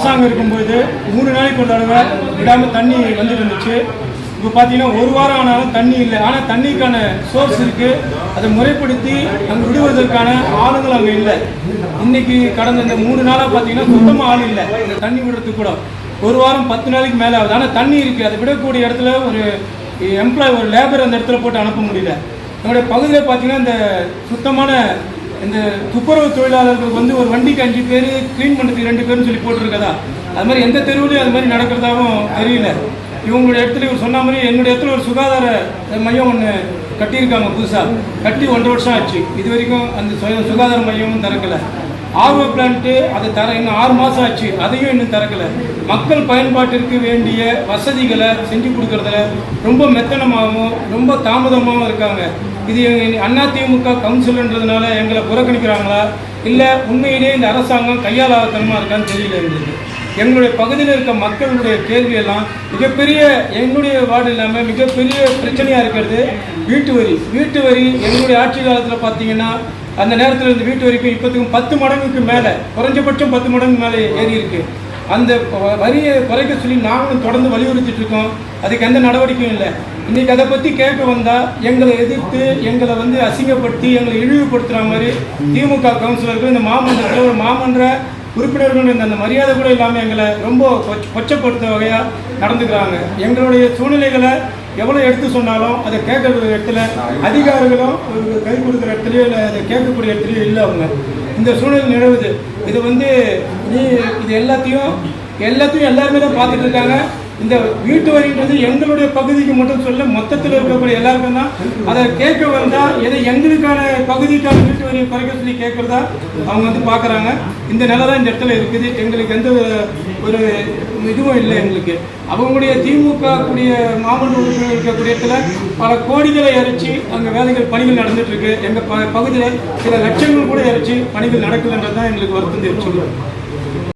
அரசாங்கம் இருக்கும்போது 3 நாளைக்கு ஒரு தடவை விடாமல் தண்ணி வந்துட்டு இருந்துச்சு. இப்போ பார்த்தீங்கன்னா 1 வாரம் ஆனாலும் தண்ணி இல்லை. ஆனால் தண்ணிக்கான சோர்ஸ் இருக்குது, அதை முறைப்படுத்தி அங்கே விடுவதற்கான ஆளுங்கள் அங்கே இல்லை. இன்றைக்கி கடந்த இந்த 3 நாளாக பார்த்தீங்கன்னா சுத்தமாக ஆள் இல்லை தண்ணி விடுறதுக்கு கூட. 1 வாரம் 10 நாளைக்கு மேலே ஆகுது. ஆனால் தண்ணி இருக்குது, அதை விடக்கூடிய இடத்துல ஒரு எம்ப்ளாய் ஒரு லேபர் அந்த இடத்துல போட்டு அனுப்ப முடியல. என்னுடைய பகுதியில் பார்த்தீங்கன்னா இந்த சுத்தமான இந்த துப்புரவு தொழிலாளர்களுக்கு வந்து ஒரு வண்டிக்கு 5 பேர், க்ளீன் பண்ணுறதுக்கு 2 பேர்னு சொல்லி போட்டிருக்கதா. அது மாதிரி எந்த தெருவுலையும் அது மாதிரி நடக்கிறதாகவும் தெரியல. இவங்களுடைய இடத்துல இவர் சொன்ன மாதிரி என்னுடைய இடத்துல ஒரு சுகாதார மையம் ஒன்று கட்டியிருக்காங்க, புதுசாக கட்டி 1.5 வருஷம் ஆச்சு. இது வரைக்கும் அந்த சுகாதார மையமும் திறக்கலை. ஆர்ஓ பிளான்ட்டு அதை இன்னும் 6 மாதம் ஆச்சு, அதையும் இன்னும் திறக்கலை. மக்கள் பயன்பாட்டிற்கு வேண்டிய வசதிகளை செஞ்சு கொடுக்கறதுல ரொம்ப மெத்தனமாகவும் ரொம்ப தாமதமாகவும் இருக்காங்க. இது அதிமுக கவுன்சில்ன்றதுனால எங்களை புறக்கணிக்கிறாங்களா, இல்லை உண்மையிலேயே இந்த அரசாங்கம் கையாளாத்தனமாக இருக்கான்னு தெரியல. எங்களுடைய பகுதியில் இருக்க மக்களுடைய கேள்வியெல்லாம் மிகப்பெரிய, என்னுடைய வார்டு இல்லாமல் மிகப்பெரிய பிரச்சனையாக இருக்கிறது வீட்டு வரி. எங்களுடைய ஆட்சி காலத்தில் பார்த்தீங்கன்னா அந்த நேரத்தில் இந்த வீட்டு வரிக்கு இப்போத்துக்கும் 10 மடங்குக்கு மேலே, குறைஞ்சபட்சம் 10 மடங்கு மேலே ஏறி இருக்கு. அந்த வரியை குறைக்க சொல்லி நாங்களும் தொடர்ந்து வலியுறுத்திட்டு இருக்கோம். அதுக்கு எந்த நடவடிக்கையும் இல்லை. இன்றைக்கி அதை பற்றி கேட்க வந்தால் எங்களை எதிர்த்து எங்களை வந்து அசிங்கப்படுத்தி எங்களை இழிவுபடுத்துகிற மாதிரி திமுக கவுன்சிலர்கள், இந்த மாமன்றத்தில் ஒரு மாமன்ற உறுப்பினர்கள் அந்த மரியாதை கூட இல்லாமல் எங்களை ரொம்ப கொச்சப்படுத்த வகையாக நடந்துக்கிறாங்க. எங்களுடைய சூழ்நிலைகளை எவ்வளோ எடுத்து சொன்னாலும் அதை கேட்கக்கூடிய இடத்துல அதிகாரிகளும் கை கொடுக்குற இடத்துலையோ இல்லை அதை கேட்கக்கூடிய இடத்துலையோ இல்லை. அவங்க இந்த சூழ்நிலை நிலவுது. இது வந்து இது எல்லாத்தையும் எல்லாருமே தான் பார்த்துட்டு இருக்காங்க. இந்த வீட்டு வரின்றது எங்களுடைய பகுதிக்கு மட்டும் சொல்ல, மொத்தத்தில் இருக்கக்கூடிய எல்லாருக்கும் தான். அதை கேட்க வந்தால் எதை எங்களுக்கான பகுதிக்கான வீட்டு வரியை குறைக்க சொல்லி கேட்குறதா அவங்க வந்து பார்க்குறாங்க. இந்த நிலை தான் இந்த இடத்துல இருக்குது. எங்களுக்கு எந்த ஒரு இதுவும் இல்லை. எங்களுக்கு அவங்களுடைய திமுக கூடிய மாமன்ற உறுப்பினர் இருக்கக்கூடிய இடத்துல பல கோடிகளை இறைச்சி அங்கே வேலைகள் பணிகள் நடந்துகிட்ருக்கு. எங்கள் பகுதியில் சில லட்சங்கள் கூட இறைச்சி பணிகள் நடக்கலைன்றது தான் எங்களுக்கு வருத்தம் தெரிவிச்சுள்ளோம்.